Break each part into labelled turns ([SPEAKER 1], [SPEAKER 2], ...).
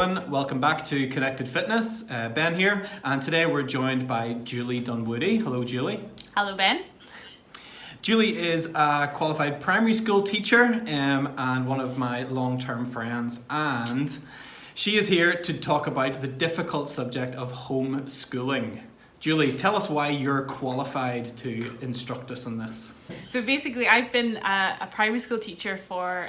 [SPEAKER 1] everyone, welcome back to Connected Fitness. Ben here, and today we're joined by Julie Dunwoody. Hello Julie.
[SPEAKER 2] Hello Ben.
[SPEAKER 1] Julie is a qualified primary school teacher and one of my long-term friends, and she is here to talk about the difficult subject of homeschooling. Julie, tell us why you're qualified to instruct us in this.
[SPEAKER 2] So basically I've been a primary school teacher for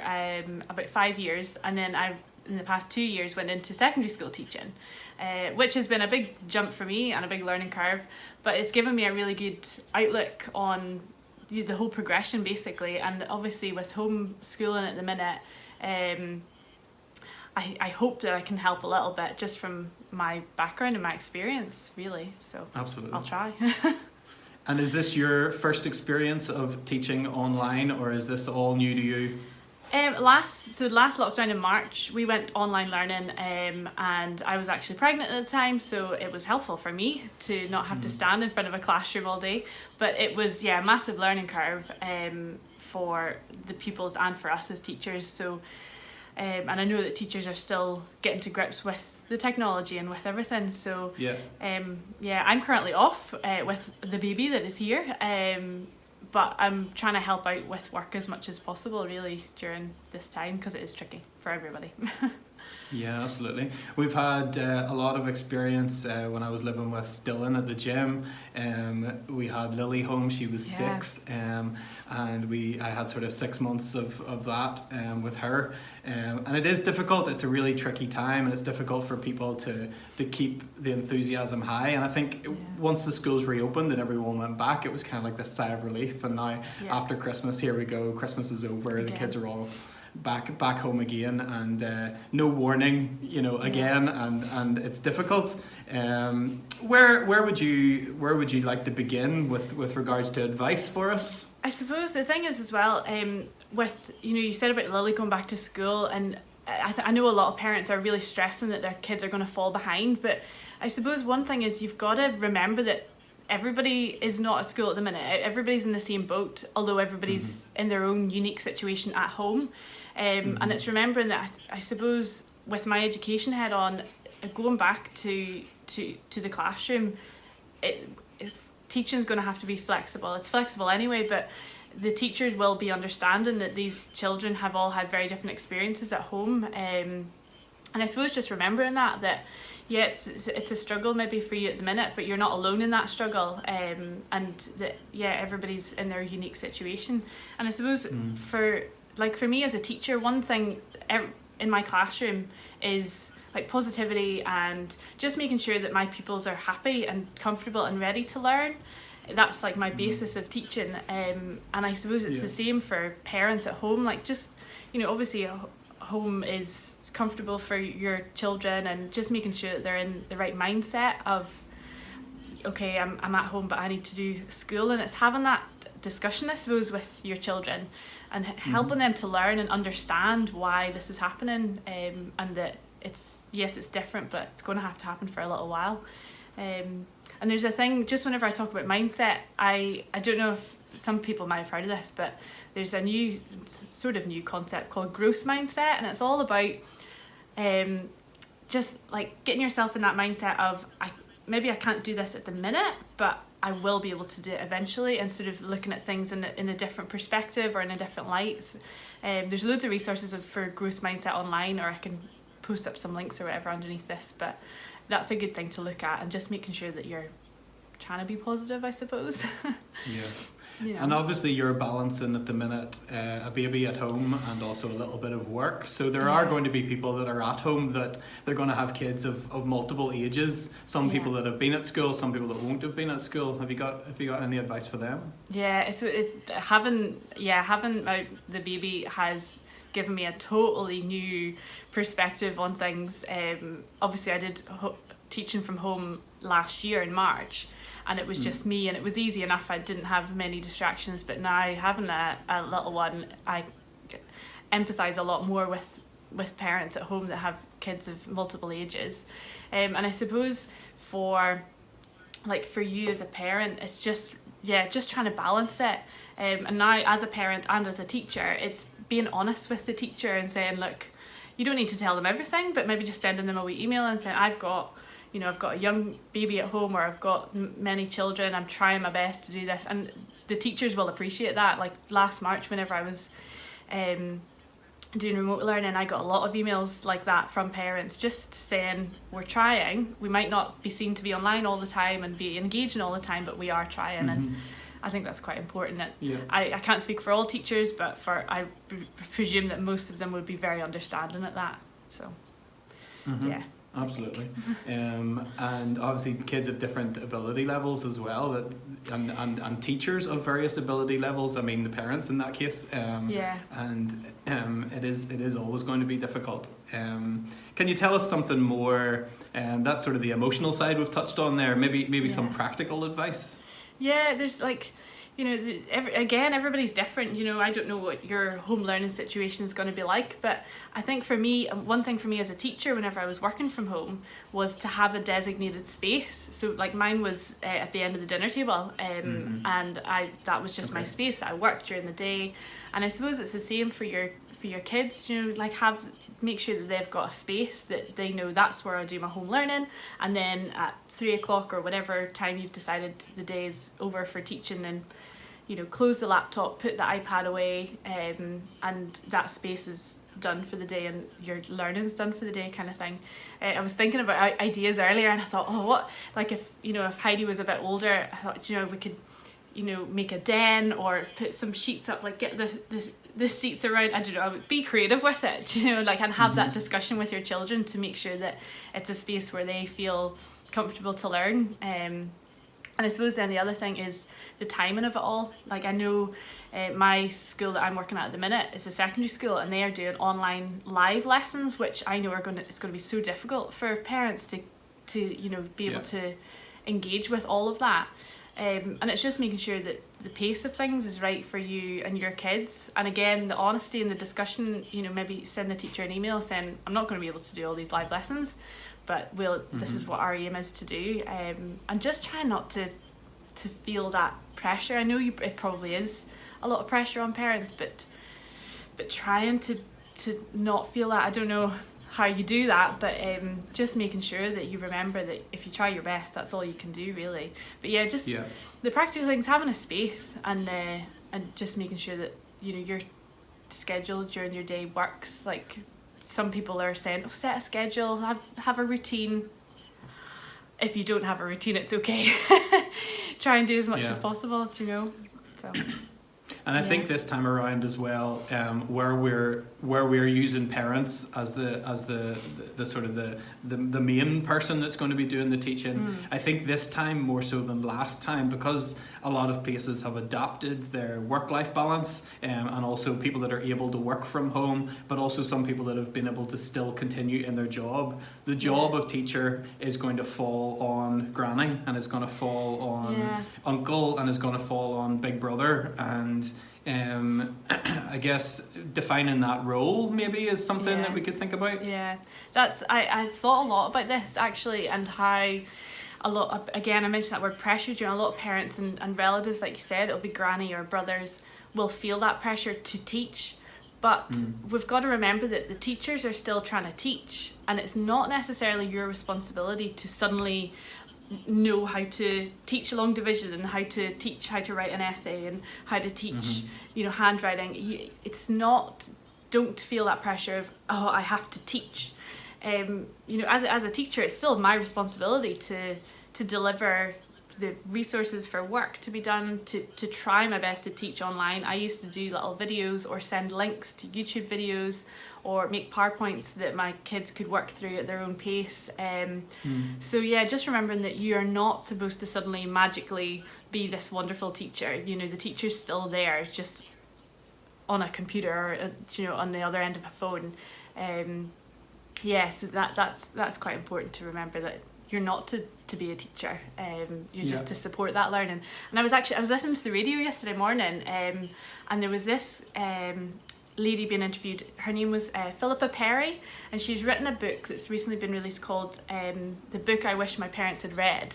[SPEAKER 2] about 5 years, and then I've in the past 2 years went into secondary school teaching, which has been a big jump for me and a big learning curve, but it's given me a really good outlook on the whole progression basically. And obviously with homeschooling at the minute, I hope that I can help a little bit just from my background and my experience really, so
[SPEAKER 1] absolutely
[SPEAKER 2] I'll try.
[SPEAKER 1] And is this your first experience of teaching online, or is this all new to you?
[SPEAKER 2] Last lockdown in March we went online learning, and I was actually pregnant at the time, so it was helpful for me to not have to stand in front of a classroom all day. But it was a massive learning curve for the pupils and for us as teachers. So and I know that teachers are still getting to grips with the technology and with everything. So I'm currently off with the baby that is here. But I'm trying to help out with work as much as possible really during this time, because it is tricky for everybody.
[SPEAKER 1] Yeah, absolutely. We've had a lot of experience when I was living with Dylan at the gym. We had Lily home, she was 6, and I had sort of 6 months of that with her. And it is difficult, it's a really tricky time, and it's difficult for people to keep the enthusiasm high. And I think once the schools reopened and everyone went back, it was kind of like this sigh of relief. And now after Christmas, here we go, Christmas is over, the kids are all back home again, and no warning, again, and it's difficult. Where would you like to begin with regards to advice for us?
[SPEAKER 2] I suppose the thing is as well, with you said about Lily going back to school, and I know a lot of parents are really stressing that their kids are going to fall behind, but I suppose one thing is you've got to remember that everybody is not at school at the minute. Everybody's in the same boat, although everybody's in their own unique situation at home. And it's remembering that I suppose with my education head on, going back to the classroom, teaching's going to have to be flexible. It's flexible anyway, but the teachers will be understanding that these children have all had very different experiences at home. And I suppose just remembering that it's a struggle maybe for you at the minute, but you're not alone in that struggle, and that everybody's in their unique situation. And I suppose for me as a teacher, one thing in my classroom is like positivity and just making sure that my pupils are happy and comfortable and ready to learn. That's like my basis of teaching, and I suppose it's the same for parents at home. Like just obviously home is comfortable for your children, and just making sure that they're in the right mindset of okay, I'm at home but I need to do school, and it's having that discussion I suppose with your children and helping them to learn and understand why this is happening, and that it's different, but it's going to have to happen for a little while. And there's a thing, just whenever I talk about mindset, I don't know if some people might have heard of this, but there's a new concept called growth mindset, and it's all about just like getting yourself in that mindset of maybe I can't do this at the minute, but I will be able to do it eventually, and sort of looking at things in a different perspective or in a different light. There's loads of resources for growth mindset online, or I can post up some links or whatever underneath this, but that's a good thing to look at, and just making sure that you're trying to be positive, I suppose.
[SPEAKER 1] And obviously you're balancing at the minute a baby at home and also a little bit of work, so there are going to be people that are at home that they're going to have kids of multiple ages, some people that have been at school, some people that won't have been at school. Have you got any advice for them?
[SPEAKER 2] Having the baby has given me a totally new perspective on things. Obviously I did teaching from home last year in March, and it was just me, and it was easy enough. I didn't have many distractions, but now having a little one, I empathise a lot more with parents at home that have kids of multiple ages. And I suppose for you as a parent, it's just trying to balance it. And now as a parent and as a teacher, it's being honest with the teacher and saying, look, you don't need to tell them everything, but maybe just sending them a wee email and saying, I've got a young baby at home, or I've got many children, I'm trying my best to do this. And the teachers will appreciate that. Like last March, whenever I was doing remote learning, I got a lot of emails like that from parents just saying, we're trying, we might not be seen to be online all the time and be engaging all the time, but we are trying. And I think that's quite important. I can't speak for all teachers, but I presume that most of them would be very understanding at that. So yeah.
[SPEAKER 1] Absolutely. And obviously kids have different ability levels as well, and teachers of various ability levels, I mean the parents in that case. And it is always going to be difficult. Can you tell us something more, that's sort of the emotional side we've touched on there, maybe some practical advice? Yeah,
[SPEAKER 2] there's like, everybody's different. I don't know what your home learning situation is going to be like, but I think for me, one thing for me as a teacher, whenever I was working from home, was to have a designated space. So like mine was at the end of the dinner table, and that was just my space that I worked during the day. And I suppose it's the same for your kids. Like make sure that they've got a space that they know that's where I do my home learning, and then at 3 o'clock or whatever time you've decided the day is over for teaching, then close the laptop, put the iPad away, and that space is done for the day and your learning's done for the day, kind of thing. I was thinking about ideas earlier, and I thought, what, like if Heidi was a bit older, I thought, we could make a den or put some sheets up, like get the seats around, I don't know, be creative with it, and have that discussion with your children to make sure that it's a space where they feel comfortable to learn. And I suppose then the other thing is the timing of it all. Like I know my school that I'm working at the minute is a secondary school, and they are doing online live lessons, which I know it's going to be so difficult for parents to be able to engage with all of that. And it's just making sure that the pace of things is right for you and your kids. And again, the honesty and the discussion, maybe send the teacher an email saying, I'm not going to be able to do all these live lessons, but this is what our aim is to do. And just try not to feel that pressure. I know it probably is a lot of pressure on parents, but trying to not feel that. I don't know how you do that, but just making sure that you remember that if you try your best, that's all you can do, really. But the practical things, having a space and just making sure that your schedule during your day works. Like some people are saying, set a schedule, have a routine. If you don't have a routine, it's okay. Try and do as much as possible, So.
[SPEAKER 1] And I think this time around as well, where we're using parents as the sort of the main person that's going to be doing the teaching. I think this time more so than last time, because a lot of places have adapted their work-life balance, and also people that are able to work from home, but also some people that have been able to still continue in their job. The job of teacher is going to fall on granny, and it's going to fall on uncle, and it's going to fall on big brother, and I guess defining that role maybe is something that we could think about. I thought a lot about this actually, and how a lot of, again, I mentioned that word pressure. A lot of parents and relatives, like you said, it'll be granny or brothers, will feel that pressure to teach, but we've got to remember that the teachers are still trying to teach, and it's not necessarily your responsibility to suddenly know how to teach long division and how to write an essay and how to teach handwriting. It's not, don't feel that pressure of, I have to teach. As a teacher, it's still my responsibility to deliver the resources for work to be done, to try my best to teach online. I used to do little videos or send links to YouTube videos or make PowerPoints that my kids could work through at their own pace. So just remembering that you're not supposed to suddenly magically be this wonderful teacher. The teacher's still there, just on a computer or on the other end of a phone. So that's quite important to remember, that you're not to be a teacher, you're just to support that learning. And I was listening to the radio yesterday morning, and there was this lady being interviewed. Her name was Philippa Perry, and she's written a book that's recently been released called The Book I Wish My Parents Had Read.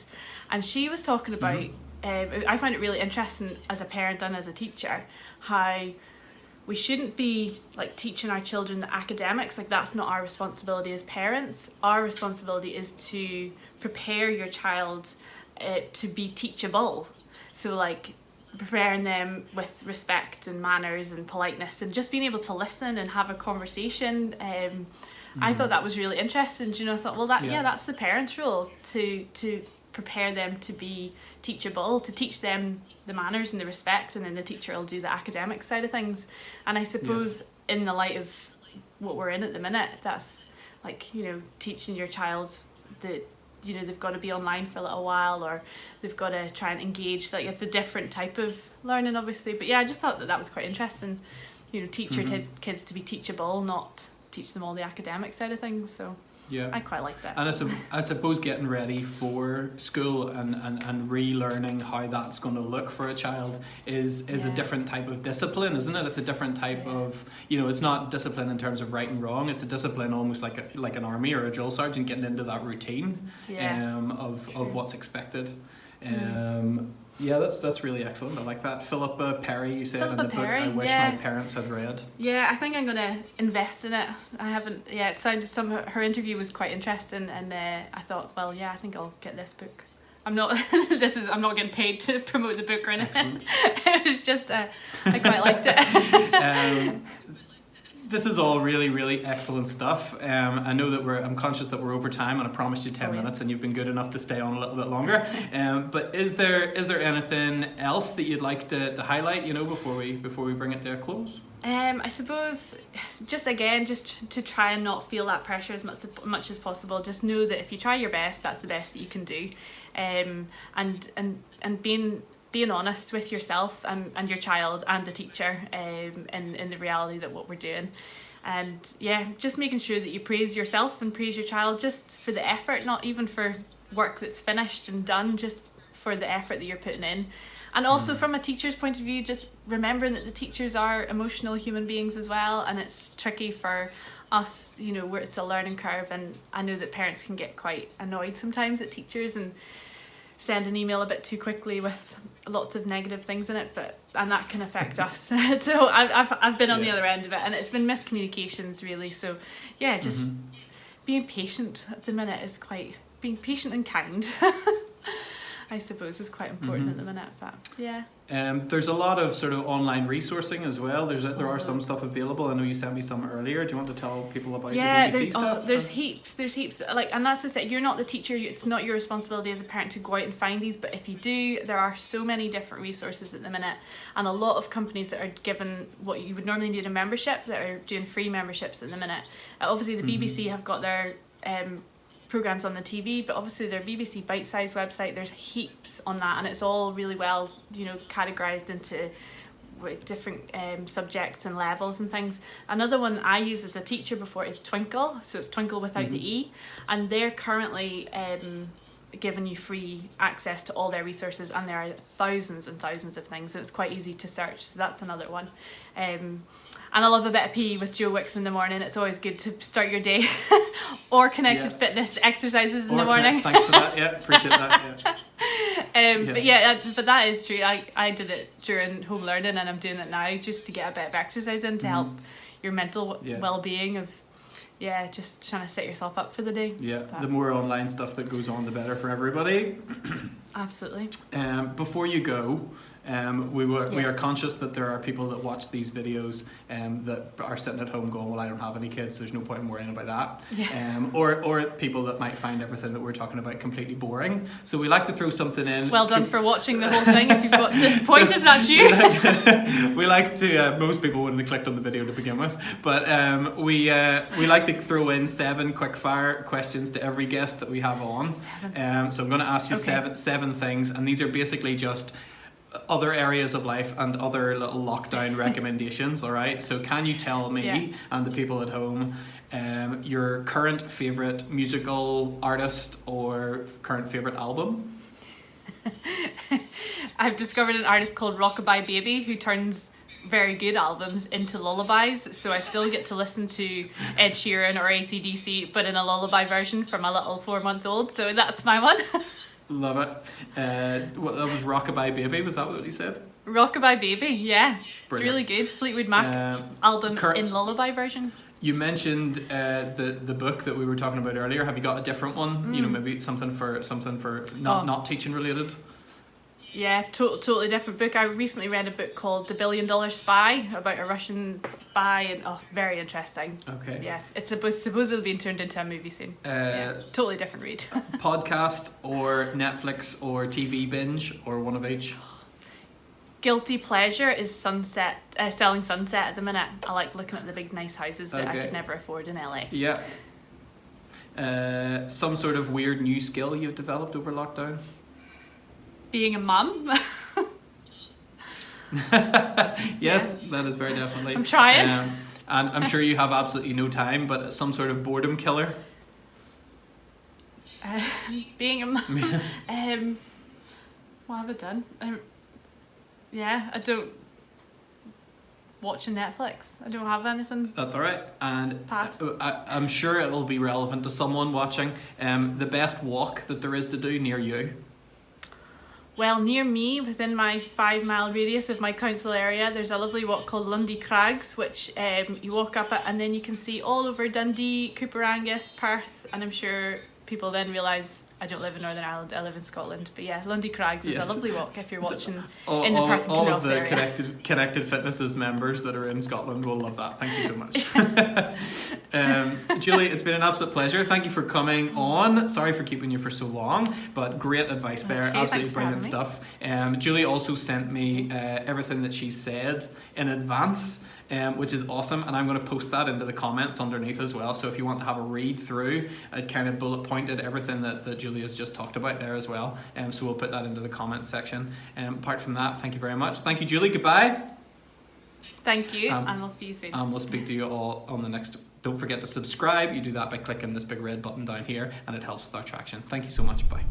[SPEAKER 1] And she was talking about, I find it really interesting as a parent and as a teacher, how
[SPEAKER 2] we shouldn't be like teaching our children the academics. Like, that's not our responsibility as parents. Our responsibility is to prepare your child to be teachable. So like preparing them with respect and manners and politeness, and just being able to listen and have a conversation. I thought that was really interesting. You know, I thought, well, that's the parents' role, to prepare them to be teachable, to teach them the manners and the respect, and then the teacher will do the academic side of things. And I suppose in the light of what we're in at the minute, that's like, you know, teaching your child that, you know, they've got to be online for a little while, or they've got to try and engage. Like, it's a different type of learning, obviously. But yeah, I just thought that was quite interesting. You know, teach your kids to be teachable, not teach them all the academic side of things. So yeah, I quite like that.
[SPEAKER 1] And I suppose getting ready for school and relearning how that's going to look for a child is a different type of discipline, isn't it? It's a different type of, you know, it's not discipline in terms of right and wrong. It's a discipline almost like an army or a drill sergeant, getting into that routine of what's expected. Yeah, that's really excellent. I like that. Philippa Perry, you said in the book, I wish my parents had read.
[SPEAKER 2] Yeah, I think I'm going to invest in it. I haven't, it sounded, her interview was quite interesting, and I thought, well, yeah, I think I'll get this book. I'm not getting paid to promote the book or anything. It was just, I quite liked it.
[SPEAKER 1] This is all really, really excellent stuff. I know that I'm conscious that we're over time, and I promised you 10 minutes, and you've been good enough to stay on a little bit longer. But is there anything else that you'd like to highlight, you know, before we bring it to a close?
[SPEAKER 2] I suppose just to try and not feel that pressure as much as possible. Just know that if you try your best, that's the best that you can do. And being honest with yourself and your child and the teacher in the reality that what we're doing. And yeah, just making sure that you praise yourself and praise your child just for the effort, not even for work that's finished and done, just for the effort that you're putting in. And also from a teacher's point of view, just remembering that the teachers are emotional human beings as well, and it's tricky for us, you know, where it's a learning curve, and I know that parents can get quite annoyed sometimes at teachers and send an email a bit too quickly with lots of negative things in it, and that can affect us. So I've been on the other end of it, and it's been miscommunications really. So yeah, just being patient at the minute is being patient and kind. I suppose is quite important at the minute, but yeah.
[SPEAKER 1] There's a lot of sort of online resourcing as well. There are some stuff available. I know you sent me some earlier. Do you want to tell people about the BBC stuff?
[SPEAKER 2] There's heaps. Like, and that's just it. You're not the teacher. It's not your responsibility as a parent to go out and find these. But if you do, there are so many different resources at the minute, and a lot of companies that are given what you would normally need a membership that are doing free memberships at the minute. Obviously, the BBC have got their programs on the TV, but obviously their BBC Bite-Size website, there's heaps on that, and it's all really well, you know, categorized into with different subjects and levels and things. Another one I use as a teacher before is Twinkle, so it's Twinkle without the E, and they're currently giving you free access to all their resources, and there are thousands and thousands of things, and it's quite easy to search, so that's another one. And I love a bit of PE with Joe Wicks in the morning. It's always good to start your day. Or connected fitness exercises in the morning.
[SPEAKER 1] Thanks for that. Yeah, appreciate that. Yeah.
[SPEAKER 2] But that is true. I did it during home learning, and I'm doing it now just to get a bit of exercise in to help your mental well-being of just trying to set yourself up for the day. Yeah,
[SPEAKER 1] the more online stuff that goes on, the better for everybody.
[SPEAKER 2] Absolutely.
[SPEAKER 1] Before you go, we are conscious that there are people that watch these videos that are sitting at home going, well, I don't have any kids, there's no point in worrying about that. Yeah. Or people that might find everything that we're talking about completely boring. So we like to throw something in.
[SPEAKER 2] Well done for watching the whole thing if you've got to this point, if that's you.
[SPEAKER 1] We like to, most people wouldn't have clicked on the video to begin with, but we like to throw in 7 quick-fire questions to every guest that we have on. So I'm going to ask you seven things, and these are basically just other areas of life and other little lockdown recommendations. All right, so can you tell me and the people at home your current favorite musical artist or current favorite album?
[SPEAKER 2] I've discovered an artist called Rockabye Baby who turns very good albums into lullabies, so I still get to listen to Ed Sheeran or AC/DC, but in a lullaby version for my little 4-month-old, so that's my one.
[SPEAKER 1] Love it. What, that was Rockabye Baby, was that what he said?
[SPEAKER 2] Rockabye Baby, yeah.
[SPEAKER 1] Brilliant.
[SPEAKER 2] It's really good. Fleetwood Mac album in lullaby version.
[SPEAKER 1] You mentioned the book that we were talking about earlier. Have you got a different one? You know, maybe something for not teaching related?
[SPEAKER 2] Yeah, totally different book. I recently read a book called The $1 Billion Spy about a Russian spy, and very interesting.
[SPEAKER 1] Okay.
[SPEAKER 2] Yeah, it's supposedly being turned into a movie soon. Totally different read.
[SPEAKER 1] Podcast or Netflix or TV binge or one of each?
[SPEAKER 2] Guilty pleasure is selling Sunset at the minute. I like looking at the big nice houses that I could never afford in LA.
[SPEAKER 1] Yeah. Some sort of weird new skill you've developed over lockdown?
[SPEAKER 2] Being a mum.
[SPEAKER 1] Yes, that is very definitely.
[SPEAKER 2] I'm trying.
[SPEAKER 1] And I'm sure you have absolutely no time, but some sort of boredom killer?
[SPEAKER 2] Being a mum. What have I done? I don't watching Netflix. I don't have anything.
[SPEAKER 1] That's all right. And
[SPEAKER 2] Pass.
[SPEAKER 1] I'm sure it will be relevant to someone watching. The best walk that there is to do near you?
[SPEAKER 2] Well, near me, within my 5-mile radius of my council area, there's a lovely walk called Lundy Crags, which you walk up it and then you can see all over Dundee, Cooperangus, Perth, and I'm sure people then realise I don't live in Northern Ireland, I live in Scotland. But yeah, Lundy Crags is a lovely walk if you're watching in the Perth and
[SPEAKER 1] all
[SPEAKER 2] Kinross
[SPEAKER 1] of the
[SPEAKER 2] area.
[SPEAKER 1] Connected Fitnesses members that are in Scotland will love that. Thank you so much. Julie, it's been an absolute pleasure. Thank you for coming on. Sorry for keeping you for so long, but great advice there.
[SPEAKER 2] Okay,
[SPEAKER 1] absolutely brilliant stuff. Julie also sent me everything that she said in advance. Which is awesome, and I'm going to post that into the comments underneath as well, so if you want to have a read through, I kind of bullet pointed everything that Julie has just talked about there as well, so we'll put that into the comments section. Apart from that, thank you very much. Thank you, Julie. Goodbye.
[SPEAKER 2] Thank you, and we'll see you soon.
[SPEAKER 1] We'll speak to you all on the next. Don't forget to subscribe. You do that by clicking this big red button down here, and it helps with our traction. Thank you so much. Bye.